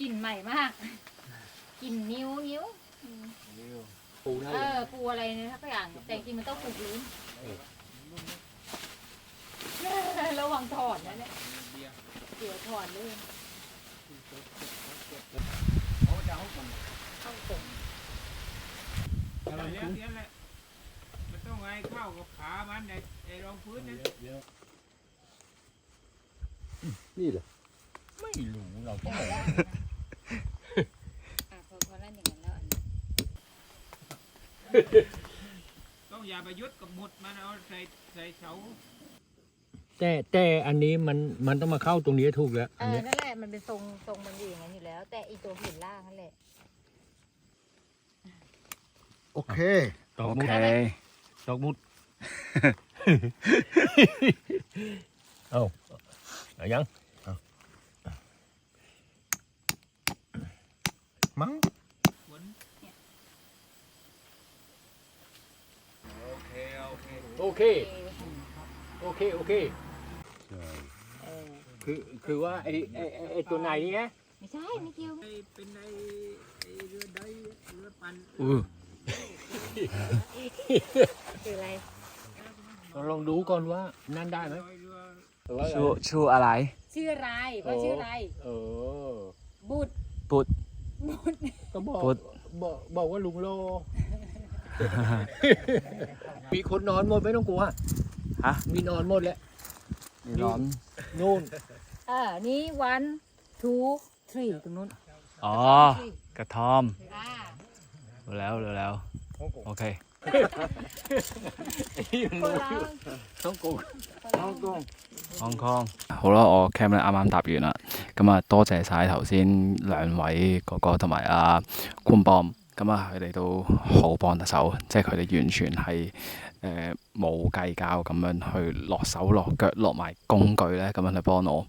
กลิ่นใหม่มากกลิ่นนิ้วปูได้ปูอะไรเนี่ยทุกอย่างแต่จริงมันต้องปูพื้นระวังถอดนะเนี่ยเดี๋ยวถอดเลยเขาจะเข้าผมอะไรเนี่ยแหละมันต้องไงเข้ากับขามันไอ้รองพื้นนะนี่เหรอไม่รู้เราก็พอเล่นอย่างนั้นแล้วอันนี้ต้องอย่าไปยึดกับหมุดมันเอาใส่เสาแต่อันนี้มันต้องมาเข้าตรงนี้ถูกแล้วอันนี้นั่นแหละมันเป็นทรงมันอยู่อย่างนั้นอยู่แล้วแต่อีตัวหินล่างนั่นแหละโอเคดอกมุดเอายังมั้งโอเคคือว่าไอ้ตัวไหนเนี่ยไม่ใช่ไม่เกี่ยวเป็นไอ้เรือใดเรือปั่นคืออะไรลองดูก่อนว่านั่นได้ไหมชื่ออะไรชื่ออะไรว่าชื่ออะไรบุตรก็บอกว่าลุงโลมีคนนอนหมดไม่ต้องกลัวฮะมีนอนหมดแล้วมีนอนนู่นนี่ 1 2 3ตรงนู้นอ๋อกระท่อมรู้แล้วโอเคฮ่องกง好啦，我 cam 咧啱啱答完啦，咁啊多謝晒頭先兩位哥哥同埋阿坤邦，咁啊佢哋都好幫得手，即係佢哋完全係冇計較咁樣去落手落腳落埋工具咧，咁樣去幫我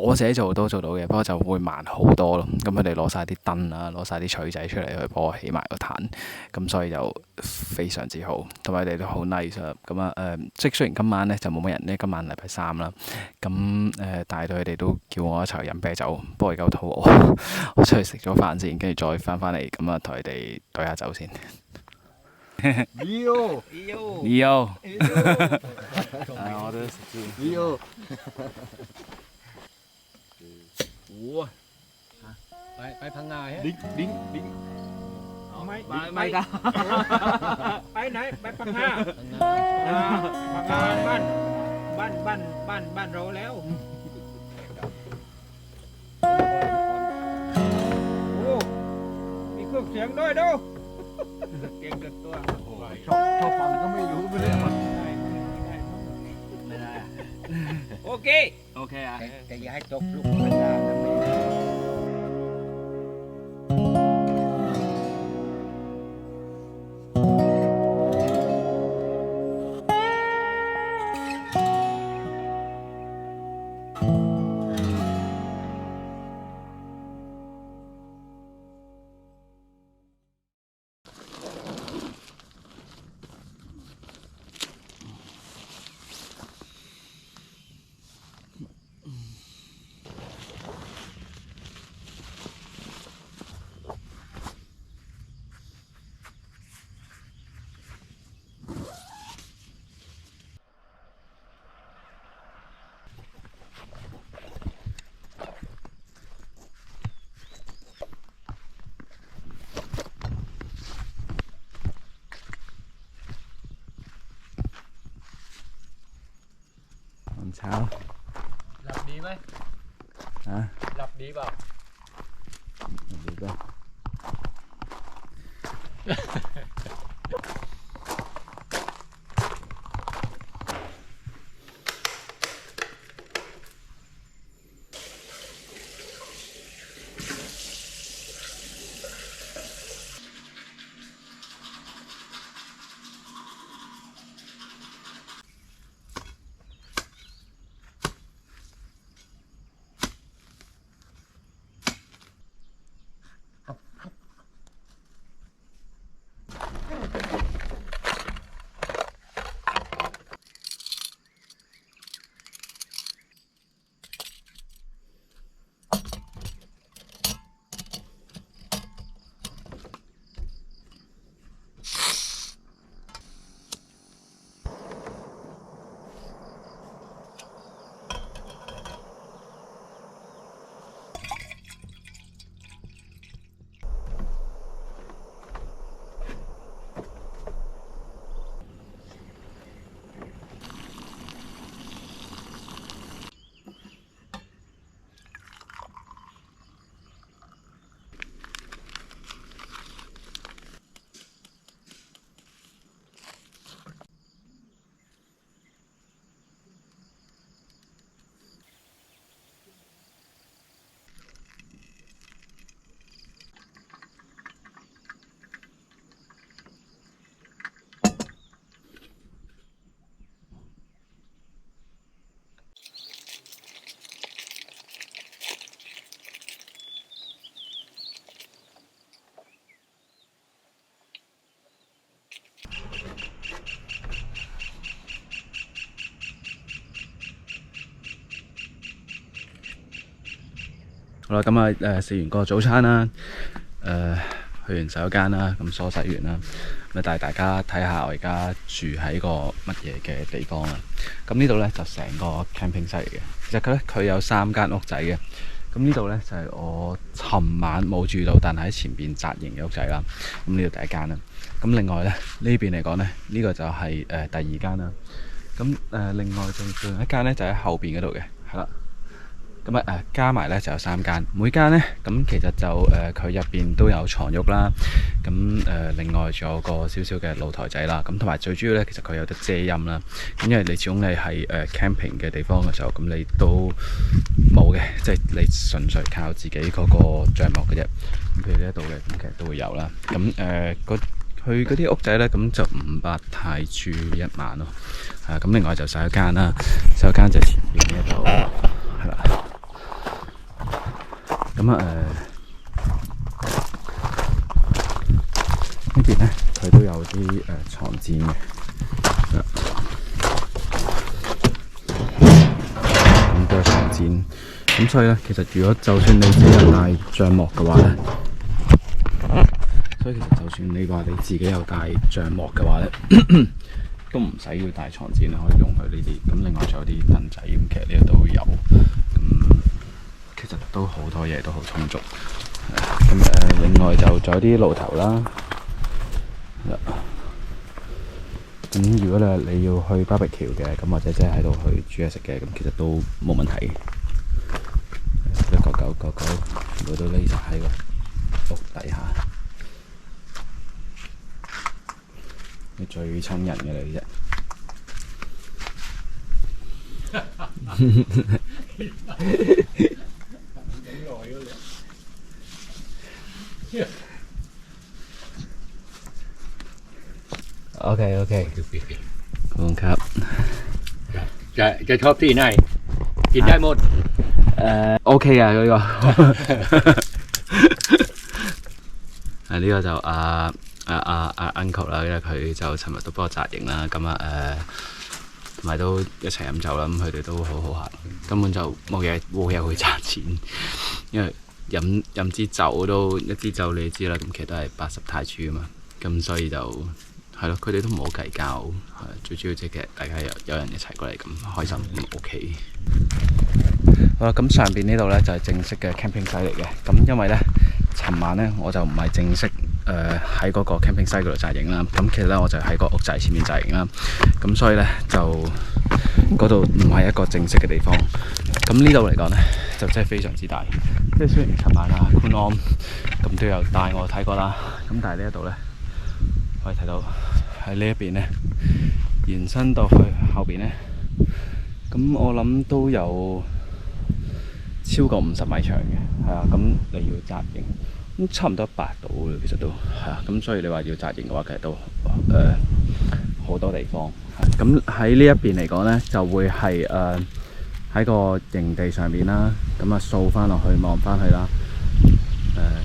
我自己做都做到嘅，不過就會慢好多咯。咁佢哋攞晒啲燈啊，攞晒啲錘仔出嚟去幫我起埋個壇，咁所以就非常之好，同埋佢哋都好 nice 啊。咁啊即係雖然今晚咧就冇乜人咧，今晚禮拜三啦，咁但係佢哋都叫我一齊飲啤酒，不過而家好肚餓，我出去食咗飯先，跟住再翻嚟，咁啊同佢哋對下酒先。Leo，我都食先。Leo，ไปพังงาฮะดิ้งไม่ได้ไปไหนไปพังงาบ้านเราแล้วโอ้มีเครื่องเสียงด้วยดูเสียงเกิดตัวชอบฟังก็ไม่รู้ไม่ได้ไม่ได้โอเคอ่ะแต่อย่าให้ตกลูกมันได้นะไม่เช้าหลับดีไหมหลับดีเปล่าดีป่ะ好啦，咁啊食完個早餐啦，去完洗手間啦，咁梳洗完啦，咁帶大家睇下我而家住喺個乜嘢嘅地方啦。咁呢度咧就成個 camping site 嚟嘅，其實佢有3間屋仔嘅。咁呢度咧就係我尋晚冇住到，但係喺前邊紮營嘅屋仔啦。咁呢度第一間啦。咁另外咧呢邊嚟講咧，呢個就係第二間啦。咁另外仲有一間咧就喺後邊嗰度嘅，係啦。咁加埋咧就有3間，每間咧咁其實就佢入邊都有床褥啦。咁另外仲有個少少嘅露台仔啦。咁同埋最主要咧，其實佢有得遮陰啦。咁因為你始終你係camping 嘅地方嘅時候，咁你都冇嘅，即係你純粹靠自己嗰個帳幕嘅啫。咁譬如呢一度嘅，咁其實都會有啦。咁佢嗰啲屋仔咧，咁就500泰銖1晚咯。咁另外就洗手間啦，洗手間就前邊呢一度係啦。咁呢邊咧佢都有啲床墊嘅，咁都有床墊。咁所以咧，其實如果就算你自己有帶帳幕嘅話咧，所以其實就算你話你自己有帶帳幕嘅話咧，都唔使要帶床墊，你可以用佢呢啲。咁另外仲有啲凳仔，咁其實呢度都會有。其實都好多嘢都好充足。咁另外就仲有啲露頭啦。咁如果你要去 barbecue 嘅，咁或者即係喺度去煮嘢食嘅，咁其實都冇問題嘅。啲狗全部都匿晒喺個屋底下。你最親人嘅你啫。OK， ขอบคุณครับจะชอบที่ไหนกินได้หมดOK 啊呢個呢個就uncle 啦，因為佢就尋日都幫我紮營啦，咁同埋都一齊飲酒啦，咁佢哋都好好客，根本就冇嘢去賺錢，因為飲支酒都一支酒你知啦，咁其實都係80泰銖啊嘛，咁所以就係咯，佢哋都唔好計較，最主要即係大家有人一齊過嚟咁開心，OK。好啦，咁上邊呢度咧就係正式嘅 camping site 嚟嘅，咁因為咧尋晚咧我就唔係正式喺嗰個 camping site 嗰度紮營啦，咁其實咧我就喺個屋仔前面紮營啦，咁所以咧就嗰度唔係一個正式嘅地方。咁呢度嚟講咧就真係非常之大，即係雖然尋晚啊潘安咁都有帶我睇過啦，咁但係呢一度咧可以睇到喺呢一邊咧延伸到去後邊咧，咁我諗都有超過50米長嘅，係啊，咁你要紮營，咁差唔多100度嘅，其實都係啊，咁所以你話要紮營嘅話，其實都好多地方。咁喺呢一邊嚟講咧，就會係喺個營地上面啦，咁掃翻落去望翻去啦，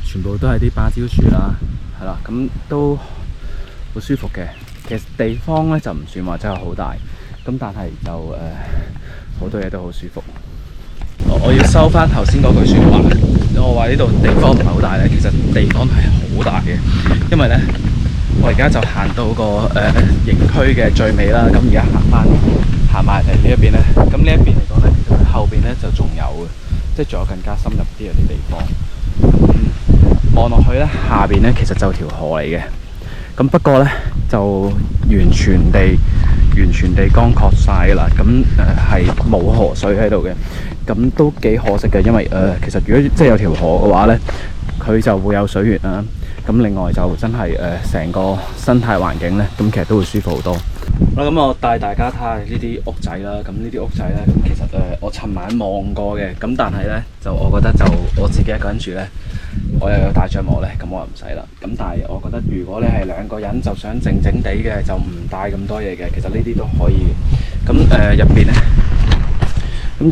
全部都係啲芭蕉樹啦，係啦，咁都好舒服嘅。其實地方咧就唔算話真係好大，咁但係就好多嘢都好舒服。我要收翻頭先嗰句説話，我話呢度地方唔係好大咧，其實地方係好大嘅，因為咧我而家就行到個營區嘅最尾啦，咁而家行埋嚟呢一邊咧，咁呢一邊嚟講咧，其實後邊咧就仲有嘅，即係仲有更加深入啲嘅啲地方。望落去咧，下邊咧其實就條河嚟嘅，咁不過咧就完全地乾涸晒啦，咁係冇河水喺度嘅，咁都幾可惜嘅，因為其實如果即係有條河嘅話咧，佢就會有水源啦，咁另外就真係成個生態環境咧，咁其實都會舒服好多。好啦，咁我帶大家睇下呢啲屋仔啦，咁呢啲屋仔咧，咁其實我尋晚望過嘅，咁但係咧就我覺得就我自己一個人住咧，我又有帶帳幕咧，咁我又唔使啦。咁但係我覺得如果你係2個人就想靜靜地嘅，就唔帶咁多嘢嘅，其實呢啲都可以嘅。咁入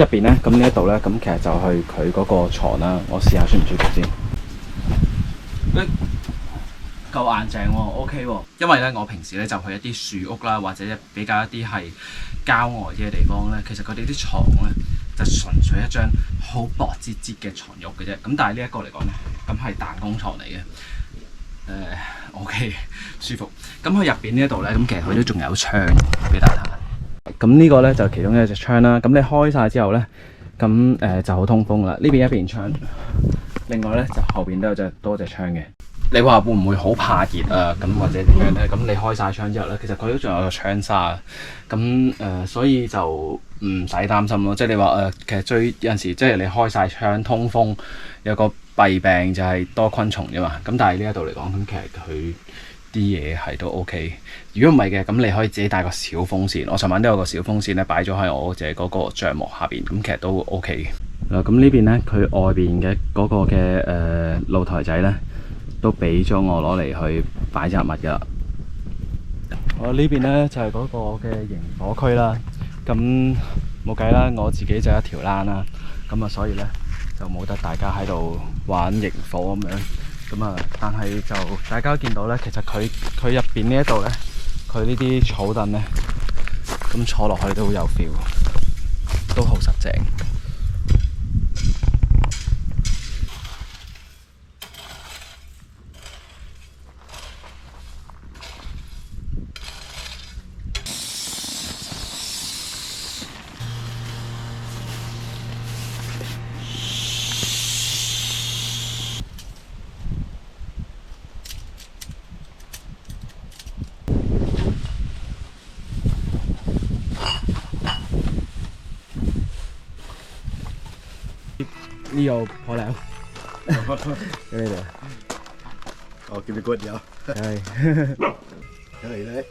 邊咧，咁呢一度咧，咁其實就係佢嗰個床啦。我試下舒唔舒服先。夠硬淨喎，OK 喎。因為咧，我平時咧就去一啲樹屋啦，或者比較一啲係郊外啲嘅地方咧，其實佢哋啲床咧就純粹一張好薄節節嘅床褥嘅啫。咁但係呢一個嚟講咧，咁係彈弓床嚟嘅。OK 舒服。咁佢入邊呢一度咧，咁其實佢都仲有窗俾大家睇。咁呢個咧就其中一隻窗啦。咁你開晒之後咧，咁就好通風啦。呢邊一邊窗，另外咧就後邊都有多隻窗嘅。你話會唔會好怕熱啊？咁或者點樣咧？咁你開晒窗之後咧，其實佢都仲有個窗紗，咁所以就唔使擔心咯。即係你話其實有陣時即係你開晒窗通風，有個弊病就係多昆蟲啫嘛。咁但係呢一度嚟講，咁其實佢啲嘢係都 OK。如果唔係嘅，咁你可以自己帶個小風扇。我尋晚都有個小風扇咧，擺咗喺我隻嗰個帳幕下邊，咁其實都 OK 嘅。嗱，咁呢邊咧，佢外邊嘅嗰個嘅露台仔咧，都俾咗我攞嚟去擺雜物㗎。我呢邊呢，就係嗰個嘅營火區啦。咁冇計啦，我自己就一條欄啦。咁啊，所以呢，就冇得大家喺度玩營火咁樣。咁啊，但係就大家見到呢，其實佢入邊呢一度呢，佢呢啲草凳呢，咁坐落去都好有 feel， 都好實淨。呢度破了，俾你哋。哦，叫你骨有。係。嚟咧。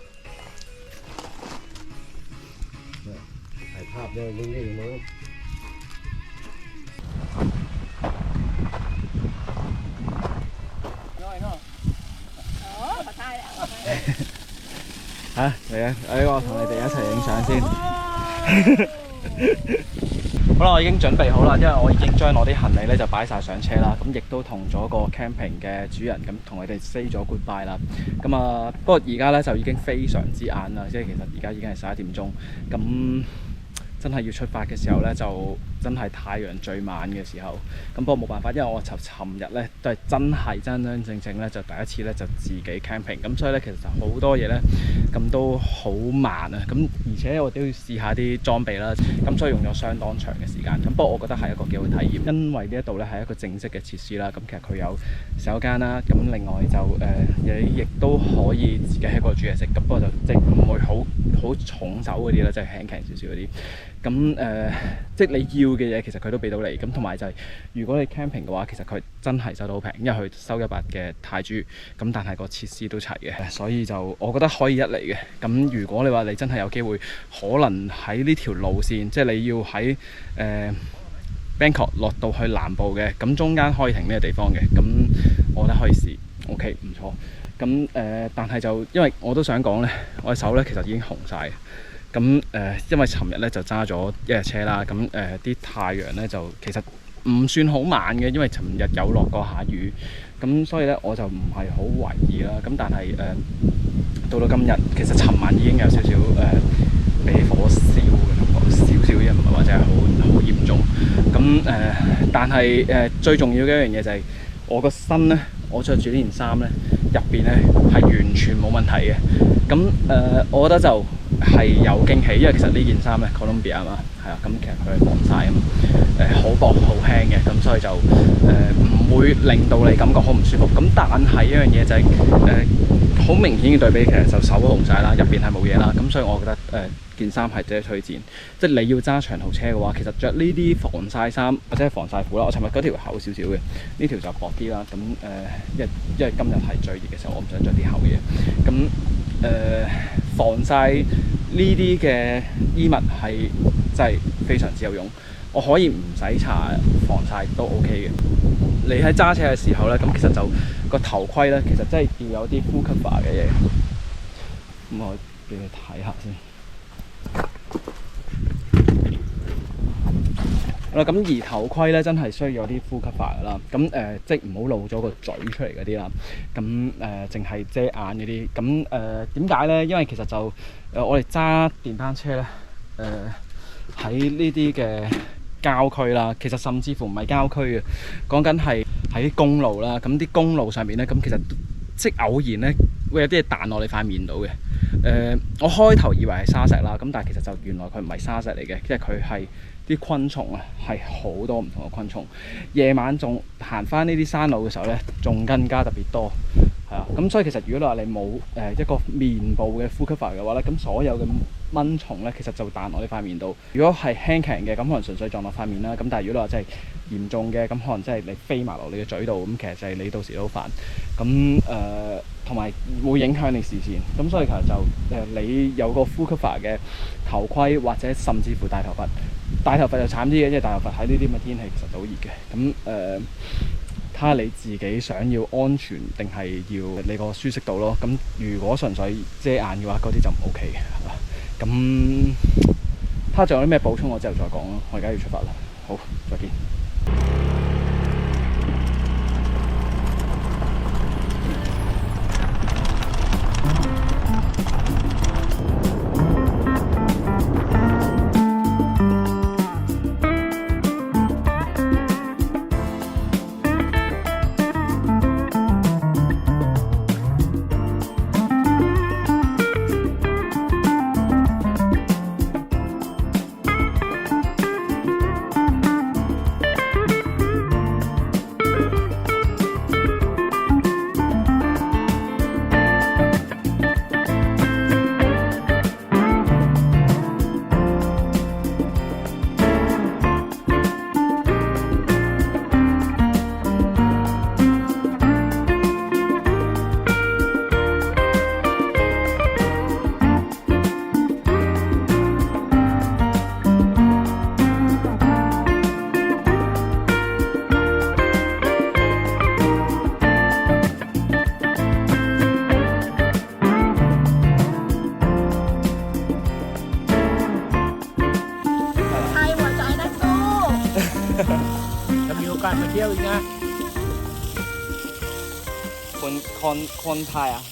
ถ่ายภาพเนี่ยนิ่งๆมั้ง 嚇嚟啊！我同你哋一齊影相先。好啦，我已經準備好啦，因為我已經將我啲行李咧就擺晒上車啦，咁亦都同咗個 camping 嘅主人咁同佢哋 say 咗 goodbye 啦。咁啊，不過而家咧就已經非常之晏啦，即係其實而家已經係11點鐘，咁真係要出發嘅時候咧，就真係太陽最晚嘅時候。咁不過冇辦法，因為我尋日咧都係真正咧就第一次咧就自己 camping， 咁所以咧其實就好多嘢咧咁都好慢啊。咁而且我都要試下啲裝備啦，咁所以用咗相當長嘅時間。咁不過我覺得係一個幾好體驗，因為呢一度咧係一個正式嘅設施啦。咁其實佢有洗手間啦，咁另外就你亦都可以自己喺嗰度煮嘢食。咁不過就即係唔會好重手嗰啲啦，即係輕少少嗰啲。咁即係你要嘅嘢其實佢都俾到你，咁同埋就係如果你 camping 嘅話，其實佢真係收到好平，因為佢收100嘅泰銖，咁但係個設施都齊嘅，所以就我覺得可以一嚟嘅。咁如果你話你真係有機會，可能喺呢條路線，即係你要喺Bangkok 落到去南部嘅，咁中間可以停呢個地方嘅，咁我覺得可以試 ，OK 唔錯。咁但係就因為我都想講咧，我隻手咧其實已經紅晒。咁因為尋日咧就揸咗一日車啦，咁啲太陽咧就其實唔算好猛嘅，因為尋日有落過下雨，咁所以咧我就唔係好懷疑啦。咁但係到今日，其實尋晚已經有少少俾火燒嘅感覺，少少啫，唔係話真係好嚴重。咁但係最重要嘅一樣嘢就係我個身咧，我着住呢件衫咧，入邊咧係完全冇問題嘅。咁我覺得就係有驚喜，因為其實呢件衫咧 Columbia 啊嘛，係啊，咁其實佢係防曬啊嘛，好薄好輕嘅，咁所以就唔會令到你感覺好唔舒服。咁但係一樣嘢就係好明顯嘅對比，其實就手紅晒啦，入邊係冇嘢啦，咁所以我覺得件衫係值得推薦。即係你要揸長途車嘅話，其實着呢啲防曬衫或者係防曬褲啦。我尋日嗰條厚少少嘅，呢條就薄啲啦。咁因為今日係最熱嘅時候，我唔想着啲厚嘢。咁防曬呢啲嘅衣物係真係非常之有用。我可以唔使搽防曬都 OK 嘅。你喺揸車嘅時候咧，咁其實就個頭盔咧，其實真係要有啲 full cover 嘅嘢。咁我俾你睇下先。好啦，咁而頭盔咧真係需要有啲 full cover 噶啦。咁即係唔好露咗個嘴出嚟嗰啲啦。咁淨係遮眼嗰啲。咁點解咧？因為其實就我哋揸電單車咧，喺呢啲嘅郊區啦，其實甚至乎唔係郊區嘅，講緊係喺啲公路啦。咁啲公路上面咧，咁其實即偶然咧會有啲嘢彈落你塊面度嘅。我開頭以為係沙石啦，咁但係其實就原來佢唔係沙石嚟嘅，即係佢係啲昆蟲啊，係好多唔同嘅昆蟲。夜晚仲行翻呢啲山路嘅時候咧，仲更加特別多。係啊，咁所以其實如果你話你冇一個面部嘅 full cover 嘅話咧，咁所有嘅蚊蟲咧其實就會彈落你塊面度。如果係輕強嘅，咁可能純粹撞落塊面啦。咁但係如果你話真係嚴重嘅，咁可能真係你飛埋落你嘅嘴度，咁其實就係你到時都好煩。咁同埋會影響你視線。咁所以其實就你有個 full cover 嘅頭盔，或者甚至乎大頭佛。大頭佛就慘啲嘅，因為大頭佛喺呢啲咁嘅天氣其實就好熱嘅。咁睇下你自己想要安全定係要你個舒適度咯。咁如果純粹遮眼嘅話，嗰啲就唔 OK 嘅。咁睇下仲有啲咩補充，我之後再講咯。我而家要出發啦。好，再見。จะมีโอกาสมาเที่ยวอีกนะ คนไทยอ่ะ